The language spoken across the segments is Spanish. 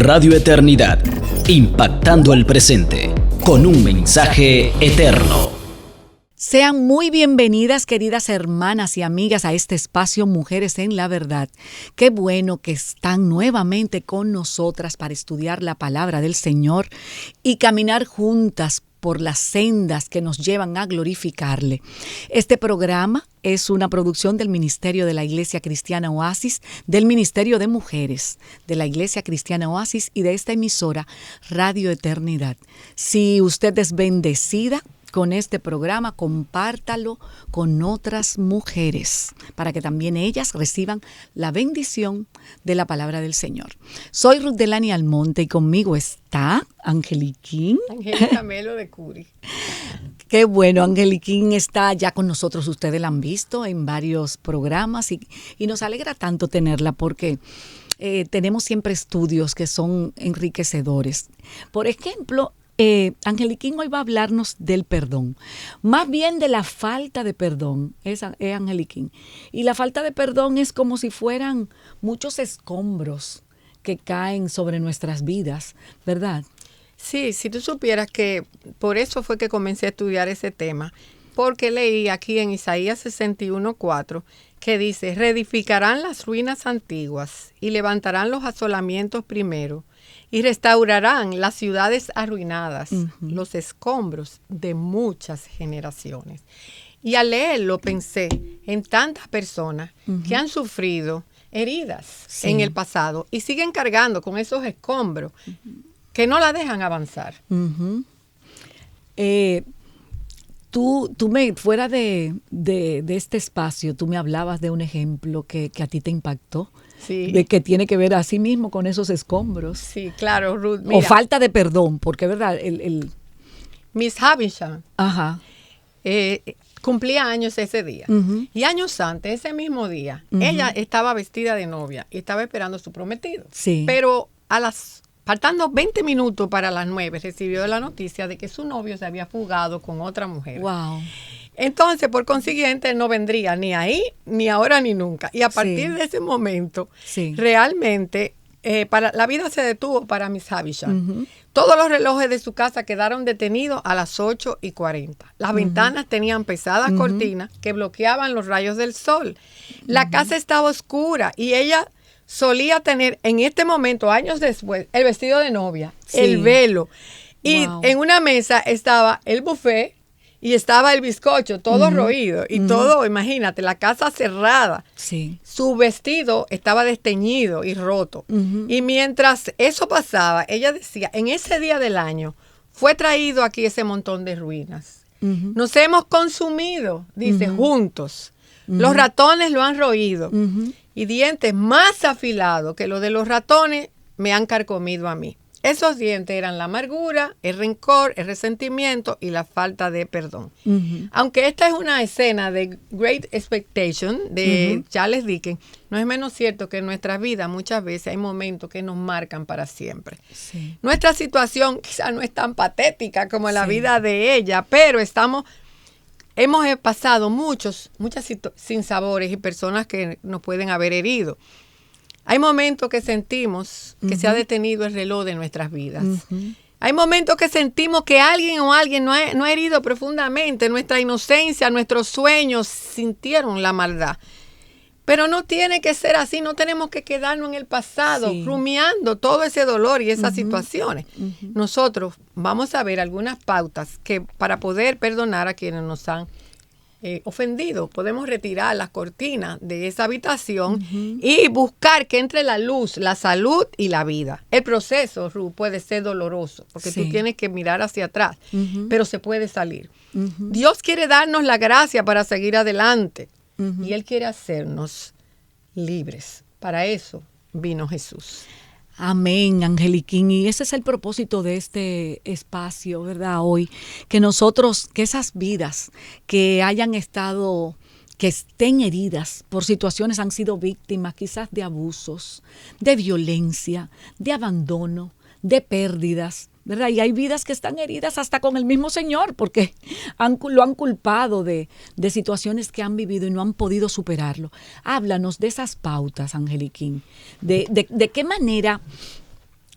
Radio Eternidad, impactando el presente con un mensaje eterno. Sean muy bienvenidas, queridas hermanas y amigas, a este espacio Mujeres en la Verdad. Qué bueno que están nuevamente con nosotras para estudiar la palabra del Señor y caminar juntas por las sendas que nos llevan a glorificarle. Este programa es una producción del Ministerio de la Iglesia Cristiana Oasis, del Ministerio de Mujeres de la Iglesia Cristiana Oasis y de esta emisora Radio Eternidad. Si usted es bendecida con este programa, compártalo con otras mujeres para que también ellas reciban la bendición de la palabra del Señor. Soy Ruth Delany Almonte y conmigo está Angeliquín. Angélica Melo de Curi. Qué bueno, Angeliquín está ya con nosotros. Ustedes la han visto en varios programas y nos alegra tanto tenerla porque tenemos siempre estudios que son enriquecedores. Por ejemplo, Angeliquín hoy va a hablarnos del perdón, más bien de la falta de perdón, es Angeliquín. Y la falta de perdón es como si fueran muchos escombros que caen sobre nuestras vidas, ¿verdad? Sí, si tú supieras que por eso fue que comencé a estudiar ese tema, porque leí aquí en Isaías 61:4 que dice: reedificarán las ruinas antiguas y levantarán los asolamientos primero, y restaurarán las ciudades arruinadas, los escombros de muchas generaciones. Y al leerlo pensé en tantas personas que han sufrido heridas en el pasado y siguen cargando con esos escombros que no la dejan avanzar. Tú fuera de este espacio, tú me hablabas de un ejemplo que a ti te impactó. Sí. De que tiene que ver así mismo con esos escombros. Sí, claro, Ruth. Mira, o falta de perdón, porque verdad, Miss Havisham cumplía años ese día. Y años antes, ese mismo día, ella estaba vestida de novia y estaba esperando a su prometido. Sí. Pero faltando 20 minutos para las 9, recibió la noticia de que su novio se había fugado con otra mujer. Wow. Entonces, por consiguiente, no vendría ni ahí, ni ahora, ni nunca. Y a partir de ese momento, realmente, la vida se detuvo para Miss Havisham. Todos los relojes de su casa quedaron detenidos a las 8:40. Las ventanas tenían pesadas cortinas que bloqueaban los rayos del sol. La casa estaba oscura y ella solía tener, en este momento, años después, el vestido de novia, el velo. Y en una mesa estaba el buffet, y estaba el bizcocho, todo roído, y todo, imagínate, la casa cerrada. Sí. Su vestido estaba desteñido y roto. Y mientras eso pasaba, ella decía, en ese día del año, fue traído aquí ese montón de ruinas. Nos hemos consumido, dice, juntos. Los ratones lo han roído. Y dientes más afilados que los de los ratones me han carcomido a mí. Esos dientes eran la amargura, el rencor, el resentimiento y la falta de perdón. Aunque esta es una escena de Great Expectation de Charles Dickens, no es menos cierto que en nuestras vidas muchas veces hay momentos que nos marcan para siempre. Sí. Nuestra situación quizá no es tan patética como la vida de ella, pero hemos pasado muchas sinsabores y personas que nos pueden haber herido. Hay momentos que sentimos que se ha detenido el reloj de nuestras vidas. Hay momentos que sentimos que alguien no ha herido profundamente nuestra inocencia, nuestros sueños, sintieron la maldad. Pero no tiene que ser así, no tenemos que quedarnos en el pasado, rumiando todo ese dolor y esas situaciones. Nosotros vamos a ver algunas pautas que para poder perdonar a quienes nos han ofendido, podemos retirar las cortinas de esa habitación y buscar que entre la luz, la salud y la vida. El proceso, Ruth, puede ser doloroso porque tú tienes que mirar hacia atrás, pero se puede salir. Dios quiere darnos la gracia para seguir adelante y Él quiere hacernos libres. Para eso vino Jesús. Amén, Angeliquín. Y ese es el propósito de este espacio, ¿verdad? Hoy, que esas vidas que estén heridas por situaciones, han sido víctimas quizás de abusos, de violencia, de abandono, de pérdidas, ¿verdad? Y hay vidas que están heridas hasta con el mismo Señor porque lo han culpado de situaciones que han vivido y no han podido superarlo. Háblanos de esas pautas, Angeliquín, de qué manera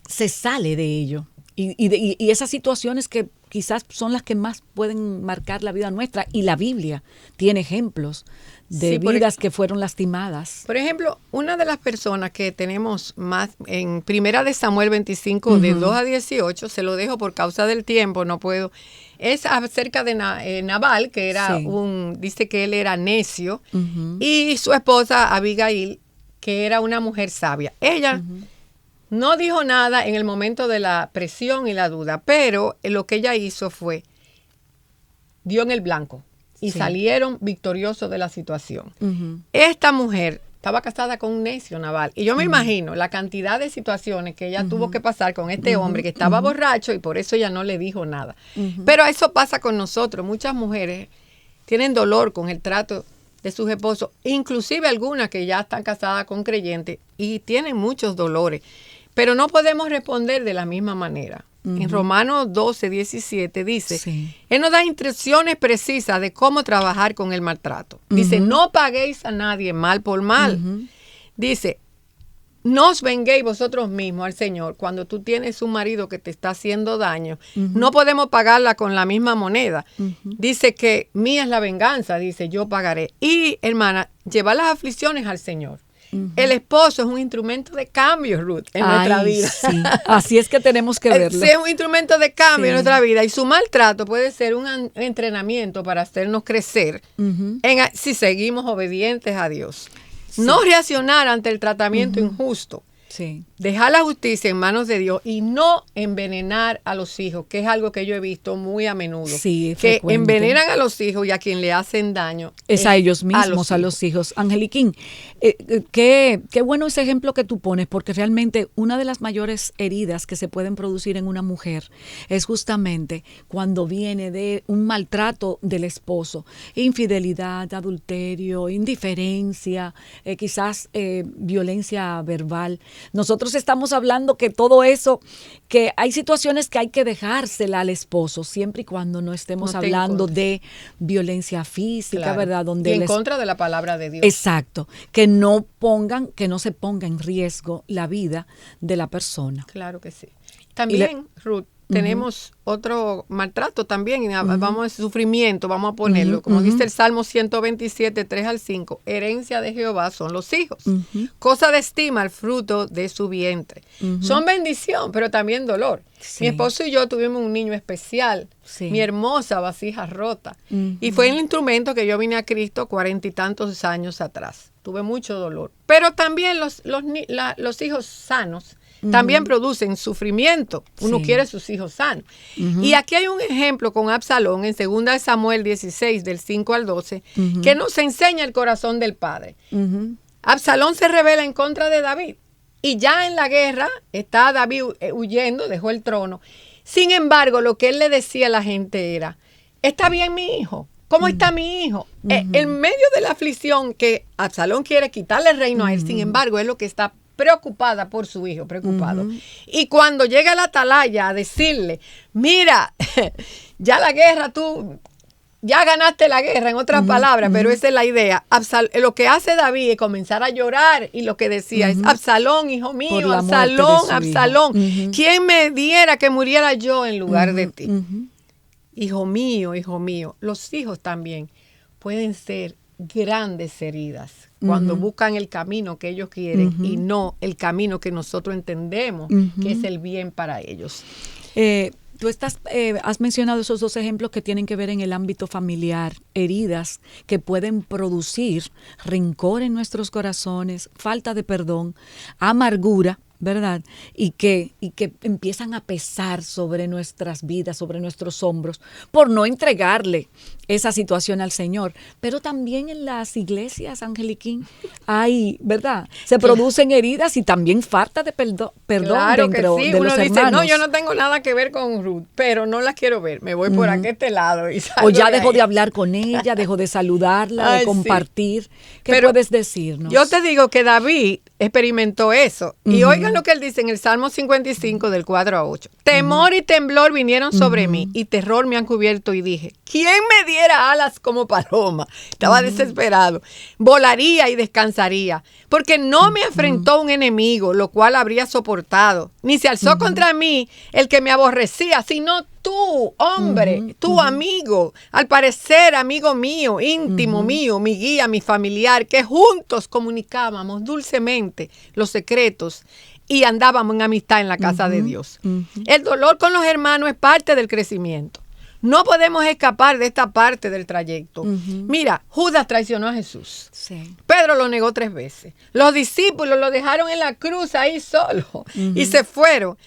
se sale de ello. Y esas situaciones que quizás son las que más pueden marcar la vida nuestra. Y la Biblia tiene ejemplos de vidas que fueron lastimadas. Por ejemplo, una de las personas que tenemos más en Primera de Samuel 25, de 2 a 18, se lo dejo por causa del tiempo, no puedo, es acerca de Nabal, que era dice que él era necio, y su esposa Abigail, que era una mujer sabia. Ella no dijo nada en el momento de la presión y la duda, pero lo que ella hizo fue, dio en el blanco y salieron victoriosos de la situación. Esta mujer estaba casada con un necio, Nabal, y yo me imagino la cantidad de situaciones que ella tuvo que pasar con este hombre que estaba borracho y por eso ella no le dijo nada. Pero eso pasa con nosotros. Muchas mujeres tienen dolor con el trato de sus esposos, inclusive algunas que ya están casadas con creyentes y tienen muchos dolores. Pero no podemos responder de la misma manera. En Romanos 12, 17 dice, Él nos da instrucciones precisas de cómo trabajar con el maltrato. Dice, no paguéis a nadie mal por mal. Dice, no os venguéis vosotros mismos al Señor. Cuando tú tienes un marido que te está haciendo daño, no podemos pagarla con la misma moneda. Dice que mía es la venganza, dice, yo pagaré. Y, hermana, lleva las aflicciones al Señor. El esposo es un instrumento de cambio, Ruth, en nuestra vida. Sí. Así es que tenemos que verlo. Sí, es un instrumento de cambio en nuestra vida. Y su maltrato puede ser un entrenamiento para hacernos crecer si seguimos obedientes a Dios. No reaccionar ante el tratamiento injusto. Dejar la justicia en manos de Dios y no envenenar a los hijos, que es algo que yo he visto muy a menudo. Que frecuente. Envenenan a los hijos y a quien le hacen daño es a ellos mismos, a los hijos. Angeliquín, qué bueno ese ejemplo que tú pones, porque realmente una de las mayores heridas que se pueden producir en una mujer es justamente cuando viene de un maltrato del esposo, infidelidad, adulterio, indiferencia, quizás violencia verbal. Nosotros estamos hablando que todo eso, que hay situaciones que hay que dejársela al esposo, siempre y cuando no estemos hablando de violencia física, ¿verdad? Donde y en contra de la palabra de Dios. Exacto, que no se ponga en riesgo la vida de la persona. Claro que sí. También, Ruth, tenemos otro maltrato también, vamos a sufrimiento, vamos a ponerlo, como dice el Salmo 127, 3 al 5, herencia de Jehová son los hijos, cosa de estima el fruto de su vientre. Son bendición, pero también dolor. Mi esposo y yo tuvimos un niño especial, mi hermosa vasija rota, y fue el instrumento que yo vine a Cristo 40 y tantos años atrás. Tuve mucho dolor, pero también los hijos sanos también producen sufrimiento. Uno quiere sus hijos sanos. Y aquí hay un ejemplo con Absalón en 2 Samuel 16, del 5 al 12, que nos enseña el corazón del padre. Absalón se rebela en contra de David. Y ya en la guerra está David huyendo, dejó el trono. Sin embargo, lo que él le decía a la gente era, ¿está bien mi hijo? ¿Cómo está mi hijo? En medio de la aflicción que Absalón quiere quitarle el reino a él, sin embargo, es lo que está preocupada por su hijo, preocupado. Y cuando llega la atalaya a decirle, mira, ya la guerra, tú ya ganaste la guerra, en otras palabras, pero esa es la idea. Lo que hace David es comenzar a llorar y lo que decía es, Absalón, hijo mío, Absalón, Absalón, ¿quién me diera que muriera yo en lugar de ti? Hijo mío, los hijos también pueden ser grandes heridas cuando buscan el camino que ellos quieren y no el camino que nosotros entendemos que es el bien para ellos. Tú has mencionado esos dos ejemplos que tienen que ver en el ámbito familiar, heridas que pueden producir rencor en nuestros corazones, falta de perdón, amargura, ¿verdad? Y que empiezan a pesar sobre nuestras vidas, sobre nuestros hombros, por no entregarle esa situación al Señor. Pero también en las iglesias, Angeliquín, hay, ¿verdad? Se producen heridas y también falta de perdón claro dentro que sí. de Uno los dice, hermanos. no, yo no tengo nada que ver con Ruth, pero no la quiero ver, me voy por este lado. Y o ya dejó de hablar con ella, dejó de saludarla, de compartir. ¿Qué puedes decirnos? Yo te digo que David experimentó eso. Y oiga Oigan lo que él dice en el Salmo 55 del 4 a 8. Temor y temblor vinieron sobre mí y terror me han cubierto y dije, ¿quién me diera alas como paloma? Estaba desesperado. Volaría y descansaría, porque no me afrentó un enemigo, lo cual habría soportado, ni se alzó contra mí el que me aborrecía, sino tú, hombre, tu amigo, al parecer amigo mío, íntimo mío, mi guía, mi familiar, que juntos comunicábamos dulcemente los secretos y andábamos en amistad en la casa de Dios. El dolor con los hermanos es parte del crecimiento. No podemos escapar de esta parte del trayecto. Mira, Judas traicionó a Jesús. Sí. Pedro lo negó 3 veces. Los discípulos lo dejaron en la cruz ahí solo y se fueron.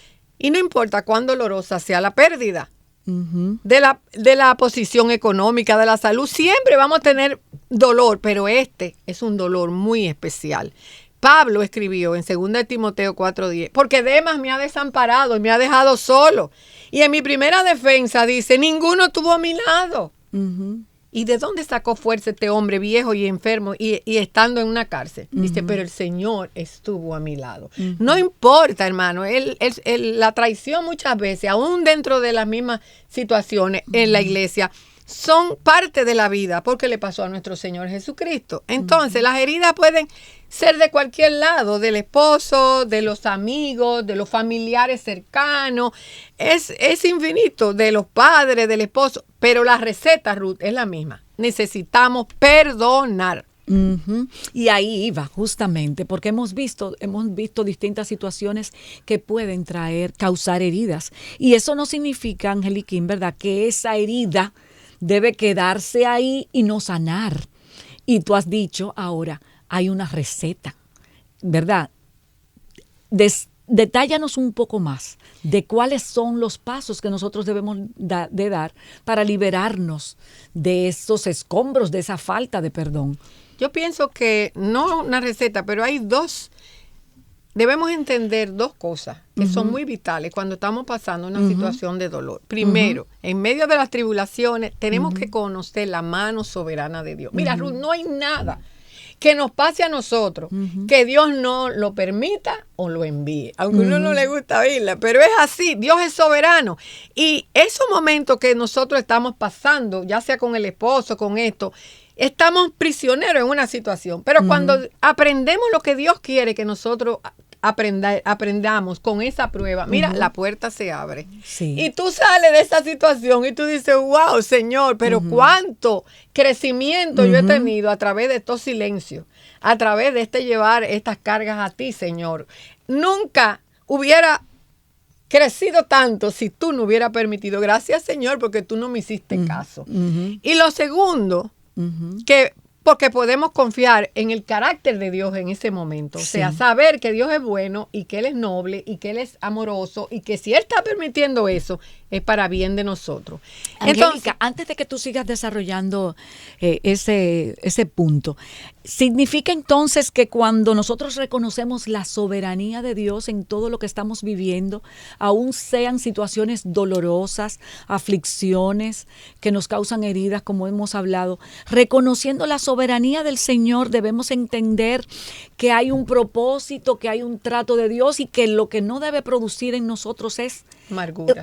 Y no importa cuán dolorosa sea la pérdida de la posición económica, de la salud, siempre vamos a tener dolor, pero este es un dolor muy especial. Pablo escribió en 2 Timoteo 4:10, porque Demas me ha desamparado y me ha dejado solo. Y en mi primera defensa dice, ninguno tuvo a mi lado. ¿Y de dónde sacó fuerza este hombre viejo y enfermo y estando en una cárcel? Dice, pero el Señor estuvo a mi lado. No importa, hermano, la traición muchas veces, aún dentro de las mismas situaciones en la iglesia, son parte de la vida, porque le pasó a nuestro Señor Jesucristo. Entonces, las heridas pueden ser de cualquier lado, del esposo, de los amigos, de los familiares cercanos. Es infinito, de los padres, del esposo. Pero la receta, Ruth, es la misma. Necesitamos perdonar. Y ahí iba justamente, porque hemos visto distintas situaciones que pueden causar heridas. Y eso no significa, Angeliquín, ¿verdad?, que esa herida debe quedarse ahí y no sanar. Y tú has dicho ahora, hay una receta, ¿verdad? Detállanos un poco más de cuáles son los pasos que nosotros debemos de dar para liberarnos de esos escombros, de esa falta de perdón. Yo pienso que no una receta, pero hay debemos entender 2 cosas que son muy vitales cuando estamos pasando una situación de dolor. Primero, en medio de las tribulaciones, tenemos que conocer la mano soberana de Dios. Mira, Ruth, no hay nada que nos pase a nosotros que Dios no lo permita o lo envíe. Aunque a uno no le gusta oírla, pero es así. Dios es soberano. Y esos momentos que nosotros estamos pasando, ya sea con el esposo, con esto, estamos prisioneros en una situación. Pero cuando aprendemos lo que Dios quiere que nosotros aprendamos con esa prueba, mira, la puerta se abre. Sí. Y tú sales de esa situación y tú dices, wow, Señor, pero cuánto crecimiento yo he tenido a través de estos silencios, a través de llevar estas cargas a ti, Señor. Nunca hubiera crecido tanto si tú no hubieras permitido. Gracias, Señor, porque tú no me hiciste caso. Y lo segundo, porque podemos confiar en el carácter de Dios en ese momento. O sea, saber que Dios es bueno y que Él es noble y que Él es amoroso y que si Él está permitiendo eso, es para bien de nosotros. Angélica, antes de que tú sigas desarrollando ese punto, ¿significa entonces que cuando nosotros reconocemos la soberanía de Dios en todo lo que estamos viviendo, aún sean situaciones dolorosas, aflicciones que nos causan heridas, como hemos hablado, reconociendo la soberanía del Señor, debemos entender que hay un propósito, que hay un trato de Dios y que lo que no debe producir en nosotros es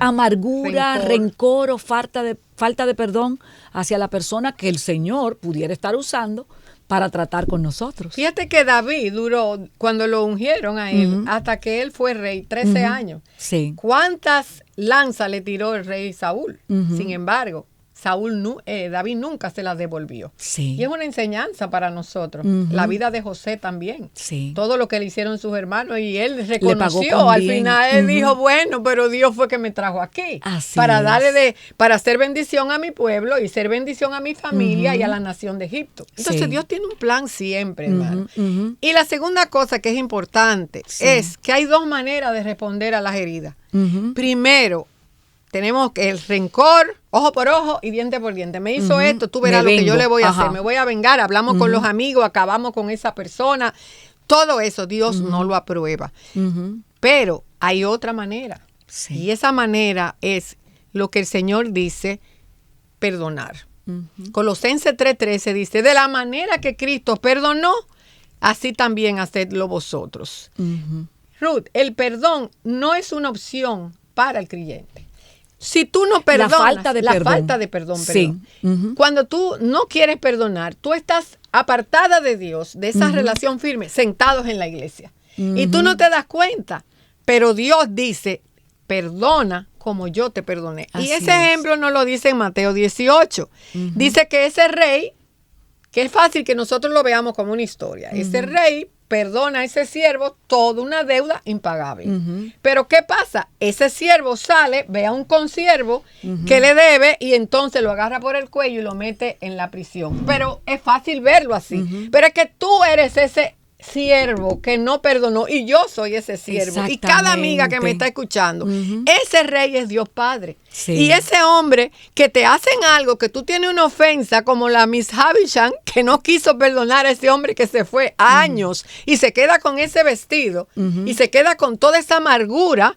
amargura, rencor o falta de perdón hacia la persona que el Señor pudiera estar usando para tratar con nosotros? Fíjate que David duró, cuando lo ungieron a él, hasta que él fue rey, 13 años. Sí. ¿Cuántas lanzas le tiró el rey Saúl? Sin embargo, David nunca se las devolvió. Sí. Y es una enseñanza para nosotros. La vida de José también. Sí. Todo lo que le hicieron sus hermanos y él reconoció. Al final él dijo, bueno, pero Dios fue que me trajo aquí. Así para es. para hacer bendición a mi pueblo y ser bendición a mi familia y a la nación de Egipto. Entonces Dios tiene un plan siempre, hermano. Y la segunda cosa que es importante es que hay 2 maneras de responder a las heridas. Primero, tenemos el rencor, ojo por ojo y diente por diente. Me hizo esto, tú verás lo que yo le voy a hacer. Me voy a vengar, hablamos con los amigos, acabamos con esa persona. Todo eso Dios no lo aprueba. Pero hay otra manera. Sí. Y esa manera es lo que el Señor dice, perdonar. Colosenses 3:13 dice, de la manera que Cristo perdonó, así también hacedlo vosotros. Ruth, el perdón no es una opción para el creyente. Si tú no perdonas, la falta de perdón. Sí. Cuando tú no quieres perdonar, tú estás apartada de Dios, de esa relación firme, sentados en la iglesia. Y tú no te das cuenta, pero Dios dice, perdona como yo te perdoné. Así y ese ejemplo nos lo dice en Mateo 18. Dice que ese rey, que es fácil que nosotros lo veamos como una historia, ese rey perdona a ese siervo toda una deuda impagable. Pero ¿qué pasa? Ese siervo sale, ve a un consiervo que le debe y entonces lo agarra por el cuello y lo mete en la prisión. Pero es fácil verlo así. Pero es que tú eres ese siervo que no perdonó y yo soy ese siervo. Y cada amiga que me está escuchando, ese rey es Dios Padre. Sí. Y ese hombre que te hacen algo, que tú tienes una ofensa como la Miss Havisham, que no quiso perdonar a ese hombre que se fue años y se queda con ese vestido y se queda con toda esa amargura,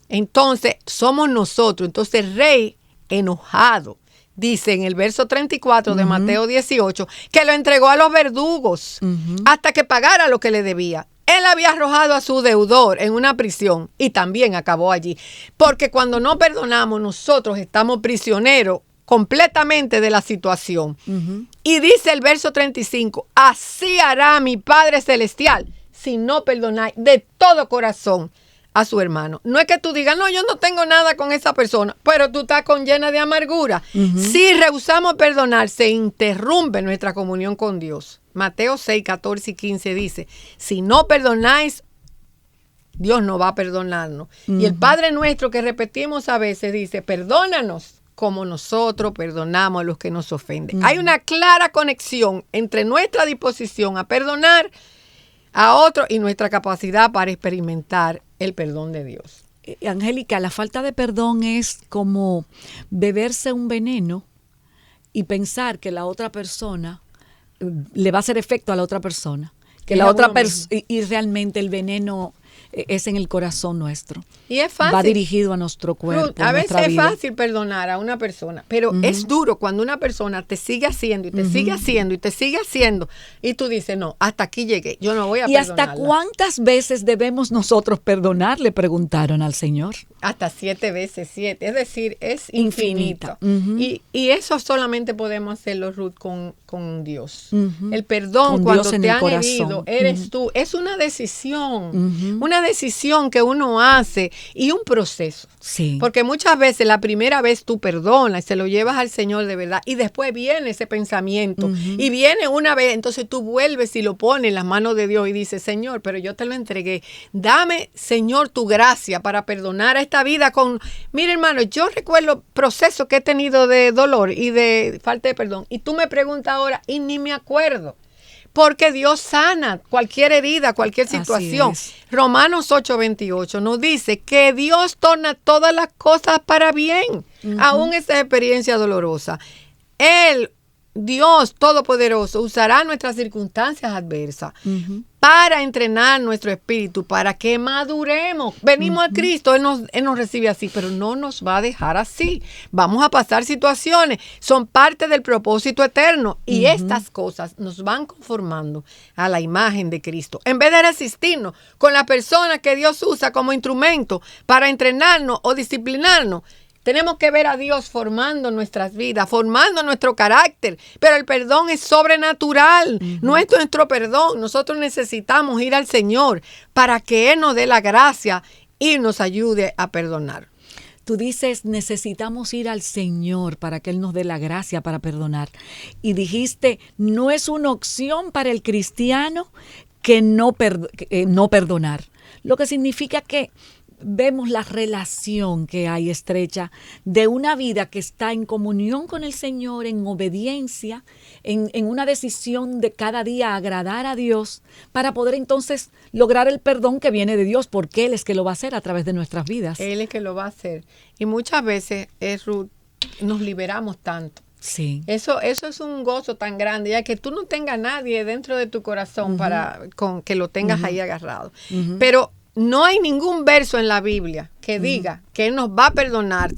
entonces somos nosotros. Entonces el rey enojado dice en el verso 34 de Mateo 18 que lo entregó a los verdugos hasta que pagara lo que le debía. Él había arrojado a su deudor en una prisión y también acabó allí. Porque cuando no perdonamos, nosotros estamos prisioneros completamente de la situación. Y dice el verso 35, así hará mi Padre Celestial si no perdonáis de todo corazón a su hermano. No es que tú digas, no, yo no tengo nada con esa persona, pero tú estás llena de amargura. Si rehusamos perdonar, se interrumpe nuestra comunión con Dios. Mateo 6, 14 y 15 dice, si no perdonáis, Dios no va a perdonarnos. Y el Padre nuestro que repetimos a veces dice, perdónanos como nosotros perdonamos a los que nos ofenden. Hay una clara conexión entre nuestra disposición a perdonar a otros y nuestra capacidad para experimentar el perdón de Dios. Angélica, la falta de perdón es como beberse un veneno y pensar que la otra persona le va a hacer efecto a la otra persona, que la otra y realmente el veneno es en el corazón nuestro. Y es fácil. Va dirigido a nuestro cuerpo. A veces es fácil perdonar a una persona, pero es duro cuando una persona te sigue haciendo y te sigue haciendo y te sigue haciendo y tú dices, no, hasta aquí llegué, yo no voy a perdonarla. ¿Y hasta cuántas veces debemos nosotros perdonar? Le preguntaron al Señor. Hasta 7 veces 7, es decir, es infinito. Y eso solamente podemos hacerlo, Ruth, con Dios. El perdón con cuando Dios en te el han corazón. herido, eres tú. Es una decisión, una decisión que uno hace y un proceso. Sí. Porque muchas veces la primera vez tú perdonas y se lo llevas al Señor de verdad y después viene ese pensamiento y viene una vez, entonces tú vuelves y lo pones en las manos de Dios y dices, Señor, pero yo te lo entregué. Dame, Señor, tu gracia para perdonar a esta vida con... Mira, hermano, yo recuerdo procesos que he tenido de dolor y de falta de perdón y tú me preguntas ahora y ni me acuerdo. Porque Dios sana cualquier herida, cualquier situación. Romanos 8:28 nos dice que Dios torna todas las cosas para bien, aún esa experiencia dolorosa. Él, Dios Todopoderoso, usará nuestras circunstancias adversas para entrenar nuestro espíritu, para que maduremos. Venimos a Cristo, Él nos recibe así, pero no nos va a dejar así. Vamos a pasar situaciones, son parte del propósito eterno y estas cosas nos van conformando a la imagen de Cristo. En vez de resistirnos con las personas que Dios usa como instrumento para entrenarnos o disciplinarnos, tenemos que ver a Dios formando nuestras vidas, formando nuestro carácter. Pero el perdón es sobrenatural. No es nuestro perdón. Nosotros necesitamos ir al Señor para que Él nos dé la gracia y nos ayude a perdonar. Tú dices, necesitamos ir al Señor para que Él nos dé la gracia para perdonar. Y dijiste, no es una opción para el cristiano que no perdonar. Lo que significa que vemos la relación que hay estrecha de una vida que está en comunión con el Señor, en obediencia, en una decisión de cada día agradar a Dios para poder entonces lograr el perdón que viene de Dios, porque Él es que lo va a hacer a través de nuestras vidas. Él es que lo va a hacer. Y muchas veces, Ruth, nos liberamos tanto. Sí. Eso es un gozo tan grande, ya que tú no tengas nadie dentro de tu corazón con que lo tengas ahí agarrado. Pero no hay ningún verso en la Biblia que diga que Él nos va a perdonar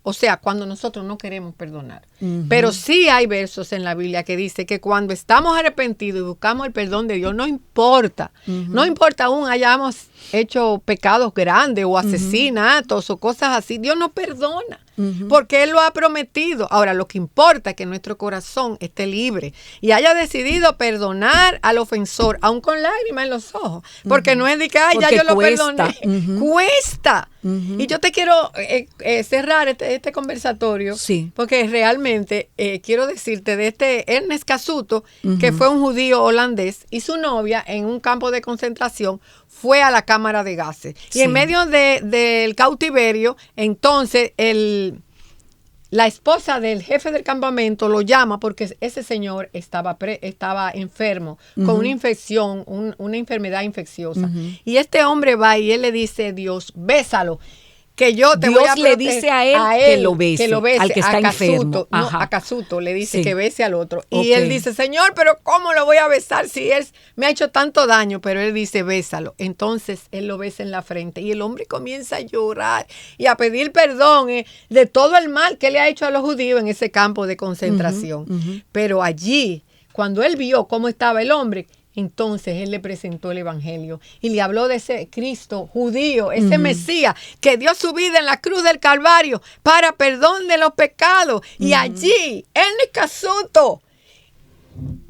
O sea, cuando nosotros no queremos perdonar. Pero sí hay versos en la Biblia que dice que cuando estamos arrepentidos y buscamos el perdón de Dios, no importa. No importa aún hayamos hecho pecados grandes o asesinatos o cosas así. Dios nos perdona. Porque Él lo ha prometido. Ahora, lo que importa es que nuestro corazón esté libre y haya decidido perdonar al ofensor, aun con lágrimas en los ojos. Porque no es de que, ay, ya yo lo perdoné. Cuesta. Y yo te quiero cerrar este conversatorio, porque realmente quiero decirte de este Ernest Casuto, que fue un judío holandés, y su novia en un campo de concentración fue a la cámara de gases. Y en medio del cautiverio, entonces la esposa del jefe del campamento lo llama porque ese señor estaba enfermo con una infección, una enfermedad infecciosa. Y este hombre va y él le dice a Dios, bésalo. Que yo te voy a Dios le dice a él que lo bese, al que está enfermo. No, a Casuto le dice que bese al otro. Y él dice, Señor, pero ¿cómo lo voy a besar si él me ha hecho tanto daño? Pero él dice, bésalo. Entonces él lo besa en la frente y el hombre comienza a llorar y a pedir perdón de todo el mal que le ha hecho a los judíos en ese campo de concentración. Pero allí, cuando él vio cómo estaba el hombre, entonces él le presentó el evangelio y le habló de ese Cristo judío, ese Mesías que dio su vida en la cruz del Calvario para perdón de los pecados. Y allí, Ernest Casuto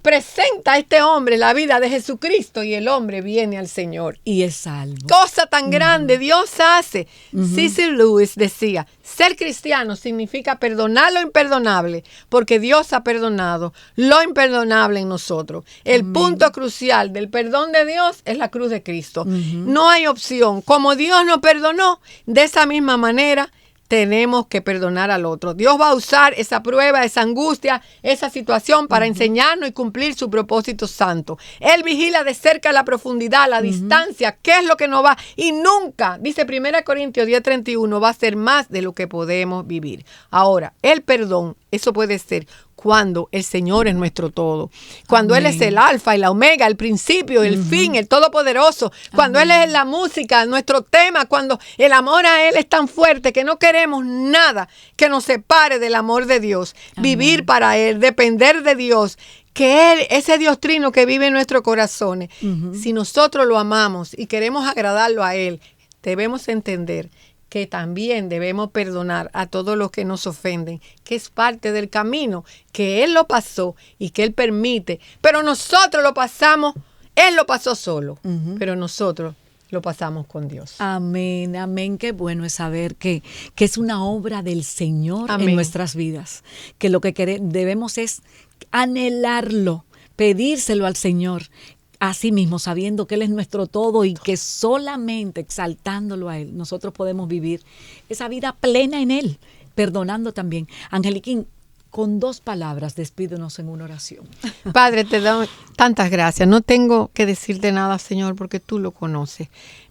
presenta a este hombre la vida de Jesucristo y el hombre viene al Señor. Y es salvo. Cosa tan grande Dios hace. C.S. Lewis decía, ser cristiano significa perdonar lo imperdonable, porque Dios ha perdonado lo imperdonable en nosotros. El punto crucial del perdón de Dios es la cruz de Cristo. No hay opción. Como Dios nos perdonó, de esa misma manera tenemos que perdonar al otro. Dios va a usar esa prueba, esa angustia, esa situación para enseñarnos y cumplir su propósito santo. Él vigila de cerca la profundidad, la distancia, qué es lo que nos va. Y nunca, dice 1 Corintios 10:31, va a ser más de lo que podemos vivir. Ahora, el perdón, eso puede ser cuando el Señor es nuestro todo. Cuando Él es el alfa y la omega, el principio, el fin, el todopoderoso. Cuando Él es la música, nuestro tema. Cuando el amor a Él es tan fuerte que no queremos nada que nos separe del amor de Dios. Vivir para Él, depender de Dios. Que Él, ese Dios trino que vive en nuestros corazones. Si nosotros lo amamos y queremos agradarlo a Él, debemos entender que también debemos perdonar a todos los que nos ofenden, que es parte del camino, que Él lo pasó y que Él permite, pero nosotros lo pasamos, Él lo pasó solo, pero nosotros lo pasamos con Dios. Amén, amén. Qué bueno es saber que es una obra del Señor en nuestras vidas, que lo que debemos es anhelarlo, pedírselo al Señor, así mismo, sabiendo que Él es nuestro todo y que solamente exaltándolo a Él, nosotros podemos vivir esa vida plena en Él, perdonando también. Angeliquín, con 2 palabras, despídenos en una oración. Padre, te doy tantas gracias. No tengo que decirte nada, Señor, porque tú lo conoces.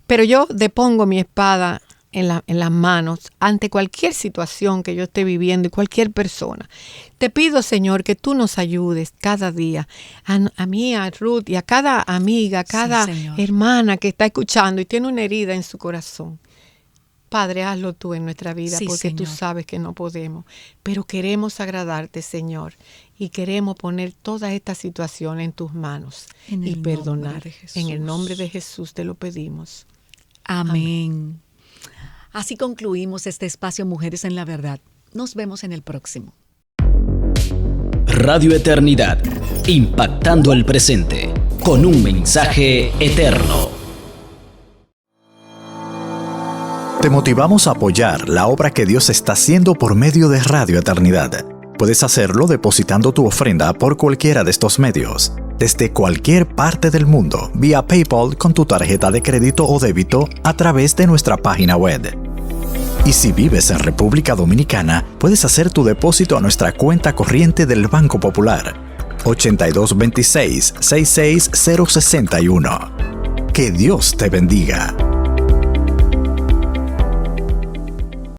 Pero yo depongo mi espada en las manos ante cualquier situación que yo esté viviendo y cualquier persona. Te pido, Señor, que tú nos ayudes cada día, a mí, a Ruth y a cada amiga, cada hermana que está escuchando y tiene una herida en su corazón. Padre, hazlo tú en nuestra vida, porque tú sabes que no podemos, pero queremos agradarte, Señor, y queremos poner toda esta situación en tus manos y perdonar. En el nombre de Jesús te lo pedimos. Amén. Así concluimos este espacio Mujeres en la Verdad. Nos vemos en el próximo. Radio Eternidad, impactando el presente con un mensaje eterno. Te motivamos a apoyar la obra que Dios está haciendo por medio de Radio Eternidad. Puedes hacerlo depositando tu ofrenda por cualquiera de estos medios, desde cualquier parte del mundo, vía PayPal con tu tarjeta de crédito o débito a través de nuestra página web. Y si vives en República Dominicana, puedes hacer tu depósito a nuestra cuenta corriente del Banco Popular, 8226-66061. Que Dios te bendiga.